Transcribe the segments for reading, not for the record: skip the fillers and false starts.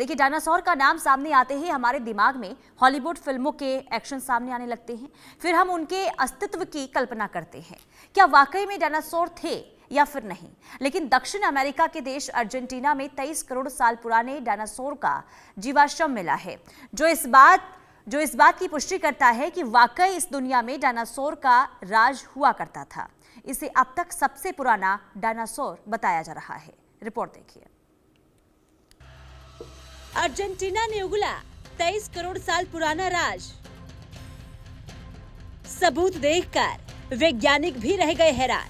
देखिए, डायनासोर का नाम सामने आते ही हमारे दिमाग में हॉलीवुड फिल्मों के एक्शन सामने आने लगते हैं। फिर हम उनके अस्तित्व की कल्पना करते हैं। क्या वाकई में डायनासोर थे या फिर नहीं? लेकिन दक्षिण अमेरिका के देश अर्जेंटीना में 23 करोड़ साल पुराने डायनासोर का जीवाश्म मिला है, जो इस बात की पुष्टि करता है कि वाकई इस दुनिया में डायनासोर का राज हुआ करता था। इसे अब तक सबसे पुराना डायनासोर बताया जा रहा है। रिपोर्ट देखिए। अर्जेंटीना ने उगला 23 करोड़ साल पुराना राज। सबूत देखकर वैज्ञानिक भी रह गए हैरान।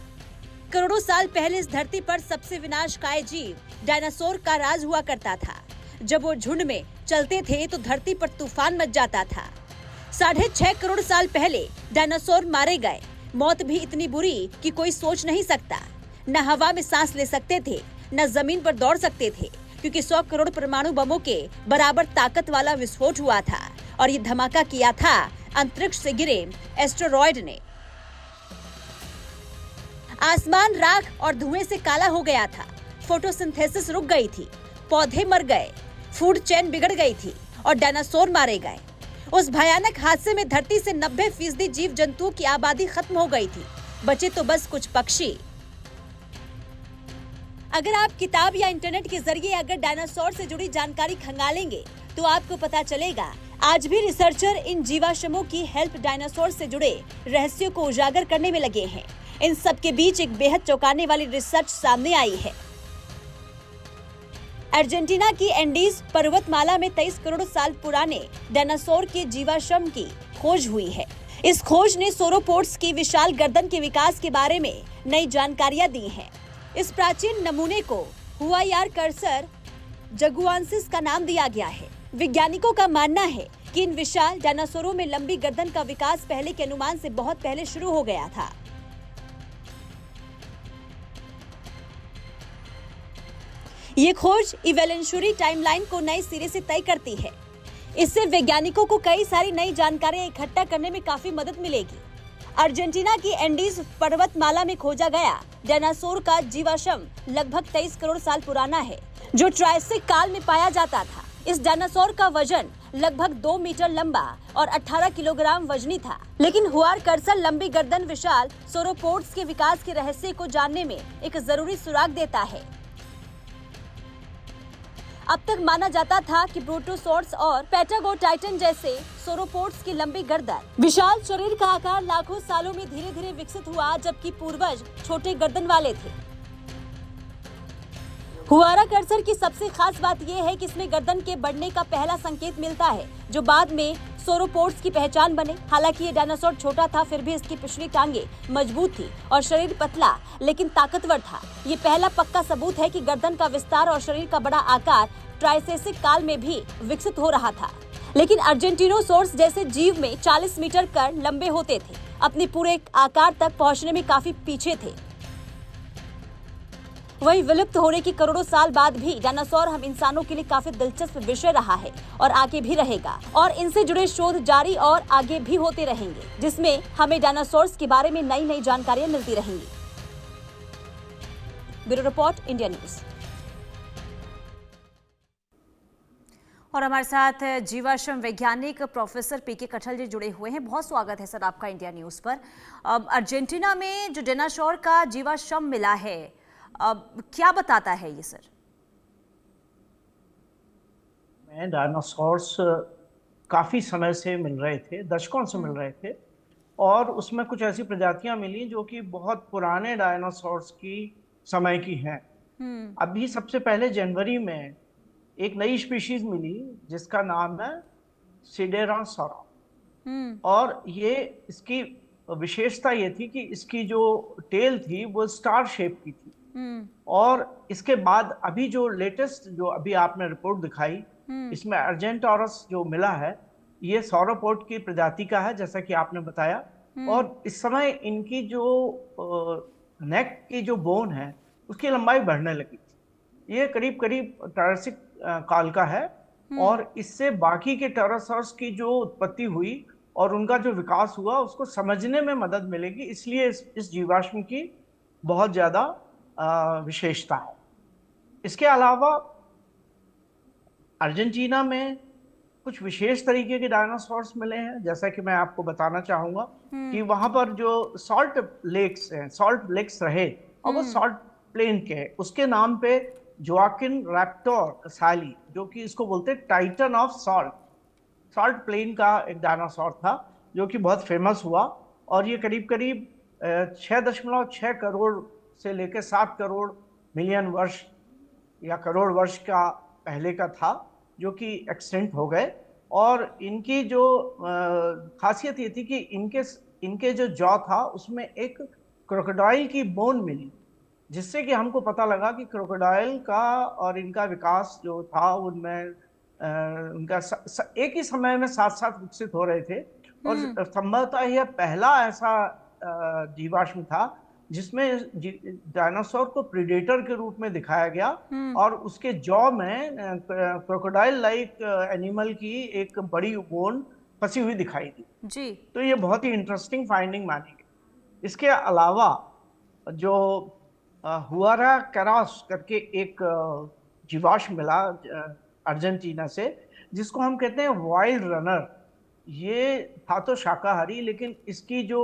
करोड़ों साल पहले इस धरती पर सबसे विनाशकारी जीव डायनासोर का राज हुआ करता था। जब वो झुंड में चलते थे तो धरती पर तूफान मच जाता था। 6.5 करोड़ साल पहले डायनासोर मारे गए। मौत भी इतनी बुरी कि कोई सोच नहीं सकता। न हवा में सांस ले सकते थे, न जमीन पर दौड़ सकते थे, क्योंकि 100 करोड़ परमाणु बमों के बराबर ताकत वाला विस्फोट हुआ था और ये धमाका किया था अंतरिक्ष से गिरे एस्टेरॉयड ने। आसमान राख और धुएं से काला हो गया था। फोटोसिंथेसिस रुक गई थी, पौधे मर गए, फूड चेन बिगड़ गई थी और डायनासोर मारे गए। उस भयानक हादसे में धरती से 90% जीव जंतुओं की आबादी खत्म हो गई थी। बचे तो बस कुछ पक्षी। अगर आप किताब या इंटरनेट के जरिए अगर डायनासोर से जुड़ी जानकारी खंगालेंगे तो आपको पता चलेगा आज भी रिसर्चर इन जीवाश्मों की हेल्प डायनासोर से जुड़े रहस्यों को उजागर करने में लगे हैं। इन सब के बीच एक बेहद चौंकाने वाली रिसर्च सामने आई है। अर्जेंटीना की एंडीज पर्वतमाला में 23 करोड़ साल पुराने डायनासोर के जीवाश्म की खोज हुई है। इस खोज ने सोरोपोड्स की विशाल गर्दन के विकास के बारे में नई जानकारियां दी हैं। इस प्राचीन नमूने को हुआयारकर्सर जगुआंसिस का नाम दिया गया है। वैज्ञानिकों का मानना है कि इन विशाल डायनासोरों में लंबी गर्दन का विकास पहले के अनुमान से बहुत पहले शुरू हो गया था। ये खोज इवोल्यूशनरी टाइमलाइन को नए सिरे से तय करती है। इससे वैज्ञानिकों को कई सारी नई जानकारियां इकट्ठा करने में काफी मदद मिलेगी। अर्जेंटीना की एंडीज पर्वतमाला में खोजा गया डायनासोर का जीवाश्म लगभग 23 करोड़ साल पुराना है, जो ट्रायसिक काल में पाया जाता था। इस डायनासोर का वजन लगभग 2 मीटर लंबा और 18 किलोग्राम वजनी था। लेकिन हुआरकर्सर लंबी गर्दन विशाल सोरोपोड्स के विकास के रहस्य को जानने में एक जरूरी सुराग देता है। अब तक माना जाता था कि ब्रोटोसॉर्स और पैटागोटाइटन जैसे सोरोपोड्स की लंबी गर्दन, विशाल शरीर का आकार लाखों सालों में धीरे धीरे विकसित हुआ, जबकि पूर्वज छोटे गर्दन वाले थे। हुआराकर्सर की सबसे खास बात यह है कि इसमें गर्दन के बढ़ने का पहला संकेत मिलता है, जो बाद में सोरोपोड्स की पहचान बने। हालांकि ये डायनासोर छोटा था, फिर भी इसकी पिछली टांगे मजबूत थी और शरीर पतला लेकिन ताकतवर था। ये पहला पक्का सबूत है कि गर्दन का विस्तार और शरीर का बड़ा आकार ट्रायसेसिक काल में भी विकसित हो रहा था। लेकिन अर्जेंटिनोसोर्स जैसे जीव में 40 मीटर कर लंबे होते थे, अपने पूरे आकार तक पहुंचने में काफी पीछे थे। वही विलुप्त होने की करोड़ों साल बाद भी डायनासोर हम इंसानों के लिए काफी दिलचस्प विषय रहा है और आगे भी रहेगा, और इनसे जुड़े शोध जारी और आगे भी होते रहेंगे, जिसमें हमें डायनासोर्स के बारे में नई नई जानकारियां मिलती रहेंगी। Bureau report, India news. और हमारे साथ जीवाश्म वैज्ञानिक प्रोफेसर पीके कठल जी जुड़े हुए हैं। बहुत स्वागत है सर आपका इंडिया न्यूज पर। अर्जेंटीना में जो डायनासोर का जीवाश्म मिला है, क्या बताता है ये सर? डायनासोर्स काफ़ी समय से मिल रहे थे, दशकों से मिल रहे थे, और उसमें कुछ ऐसी प्रजातियां मिली जो कि बहुत पुराने डायनासोर्स की समय की हैं। अभी सबसे पहले जनवरी में एक नई स्पीशीज मिली जिसका नाम है सिडेरासोरा, और ये इसकी विशेषता ये थी कि इसकी जो टेल थी वो स्टार शेप की थी। और इसके बाद अभी जो लेटेस्ट जो अभी आपने रिपोर्ट दिखाई, इसमें अर्जेंटोरस जो मिला है, ये सौरोपोड की प्रजाति का है, जैसा कि आपने बताया। और इस समय इनकी जो नेक की जो बोन है उसकी लंबाई बढ़ने लगी थी। ये करीब करीब ट्रायसिक काल का है, और इससे बाकी के टेरासॉर्स की जो उत्पत्ति हुई और उनका जो विकास हुआ उसको समझने में मदद मिलेगी। इसलिए इस जीवाश्म की बहुत ज्यादा विशेषता है। इसके अलावा अर्जेंटीना में कुछ विशेष तरीके के डायनासोर्स मिले हैं, जैसा कि मैं आपको बताना चाहूंगा कि वहां पर जो सॉल्ट लेक्स हैं, सॉल्ट लेक्स रहे और वो सॉल्ट प्लेन के हैं, उसके नाम पे जोआकिन रैप्टोर कसैली, जो कि इसको बोलते हैं titan of salt, salt plain का एक डायनासोर था जो कि बहुत फेमस हुआ। और ये करीब करीब 6.6 करोड़ से लेकर 7 करोड़ मिलियन वर्ष या करोड़ वर्ष का पहले का था, जो कि एक्सटेंट हो गए। और इनकी जो खासियत ये थी कि इनके जो जॉ था उसमें एक क्रोकोडाइल की बोन मिली, जिससे कि हमको पता लगा कि क्रोकोडाइल का और इनका विकास जो था उनमें उनका एक ही समय में साथ साथ विकसित हो रहे थे। और संभवतः यह पहला ऐसा जीवाश्म था जिसमें डायनासोर को प्रीडेटर के रूप में दिखाया गया और उसके जॉ में क्रोकोडाइल लाइक एनिमल की एक बड़ी बोन फंसी हुई दिखाई दी जी। तो ये बहुत ही इंटरेस्टिंग फाइंडिंग मानी गई। इसके अलावा जो हुआरा कैरास करके एक जीवाश्म मिला अर्जेंटीना से, जिसको हम कहते हैं वाइल्ड रनर। ये था तो शाकाहारी, लेकिन इसकी जो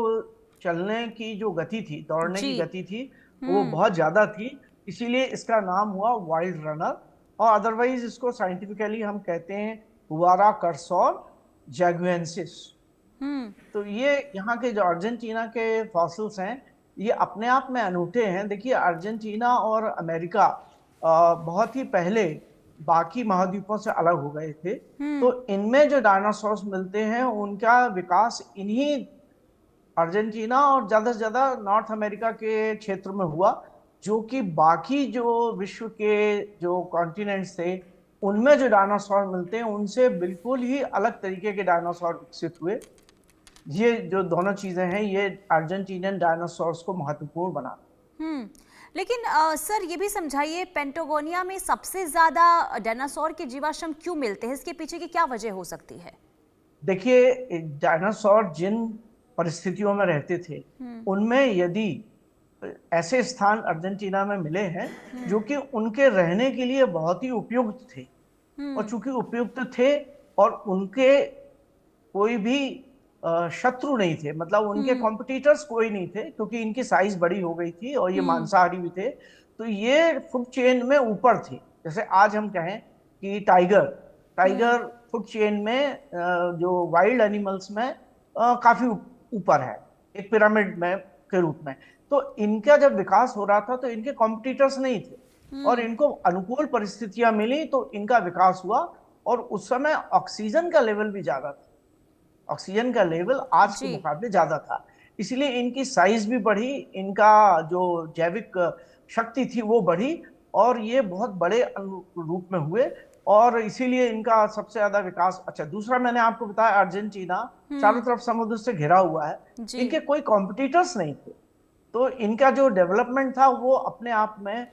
चलने की जो गति थी, दौड़ने की गति थी, वो बहुत ज्यादा थी, इसीलिए इसका नाम हुआ वाइल्ड रनर। और अदरवाइज इसको साइंटिफिकली हम कहते हैं हुआरा कर्सोर जैगुएंसिस। तो ये यहाँ के जो अर्जेंटीना के फॉसिल्स हैं, ये अपने आप में अनूठे हैं। देखिए, अर्जेंटीना और अमेरिका बहुत ही पहले बाकी महाद्वीपों से अलग हो गए थे, तो इनमें जो डायनासोर्स मिलते हैं उनका विकास इन्हीं अर्जेंटीना और ज्यादा से ज्यादा नॉर्थ अमेरिका के क्षेत्र में हुआ, जो कि बाकी जो विश्व के जो कॉन्टिनेंट्स थे उनमें जो डायनासोर मिलते हैं उनसे बिल्कुल ही अलग तरीके के डायनासोर विकसित हुए। ये जो दोनों चीजें हैं, ये अर्जेंटीनियन डायनासोर्स को महत्वपूर्ण बना। लेकिन सर ये भी समझाइए, पेंटागोनिया में सबसे ज्यादा डायनासोर के जीवाश्म क्यों मिलते हैं? इसके पीछे की क्या वजह हो सकती है? देखिए, डायनासोर जिन परिस्थितियों में रहते थे उनमें यदि ऐसे स्थान अर्जेंटीना में मिले हैं जो कि उनके रहने के लिए बहुत ही उपयुक्त थे, और चूंकि उपयुक्त थे और उनके कोई भी शत्रु नहीं थे, मतलब उनके कॉम्पिटिटर्स कोई नहीं थे, क्योंकि इनकी साइज बड़ी हो गई थी और ये मांसाहारी भी थे, तो ये फूड चेन में ऊपर थे। जैसे आज हम कहें कि टाइगर फूड चेन में जो वाइल्ड एनिमल्स में काफी ऊपर है, एक पिरामिड में के रूप में। तो इनका जब विकास हो रहा था तो इनके कॉम्पिटिटर्स नहीं थे और इनको अनुकूल परिस्थितियां मिली तो इनका विकास हुआ। और उस समय ऑक्सीजन का लेवल भी ज्यादा था, ऑक्सीजन का लेवल आज के मुकाबले ज्यादा था, इसलिए इनकी साइज भी बढ़ी, इनका जो जैविक शक्ति थी वो बढ़ी और ये बहुत बड़े रूप में हुए, और इसीलिए इनका सबसे ज्यादा विकास। अच्छा, दूसरा मैंने आपको बताया, अर्जेंटीना चारों तरफ समुद्र से घिरा हुआ है, इनके कोई कॉम्पिटिटर्स नहीं थे, तो इनका जो डेवलपमेंट था वो अपने आप में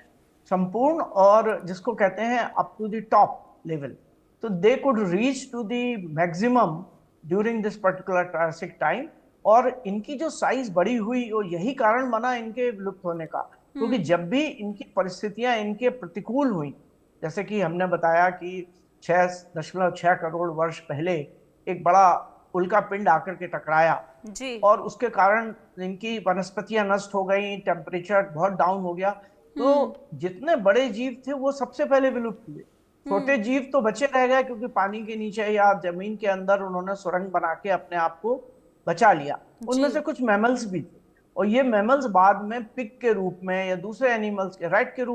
संपूर्ण और जिसको कहते हैं up to the top level. तो they could reach to the maximum during this particular Triassic time. और इनकी जो साइज बड़ी हुई और यही कारण बना इनके विलुप्त होने का, क्योंकि जब भी इनकी परिस्थितियां इनके प्रतिकूल हुई, जैसे कि हमने बताया कि 6.6 करोड़ वर्ष पहले एक बड़ा उल्का पिंड आकर के टकराया और उसके कारण इनकी वनस्पतियां नष्ट हो गई, टेम्परेचर बहुत डाउन हो गया, तो जितने बड़े जीव थे वो सबसे पहले विलुप्त हुए। छोटे जीव तो बचे रह गए क्योंकि पानी के नीचे या जमीन के अंदर उन्होंने सुरंग बना के अपने आप को बचा लिया। उनमें से कुछ मैमल्स भी थे, और ये मैमल्स बाद में पिग के रूप में या दूसरे एनिमल्स के रैट के रूप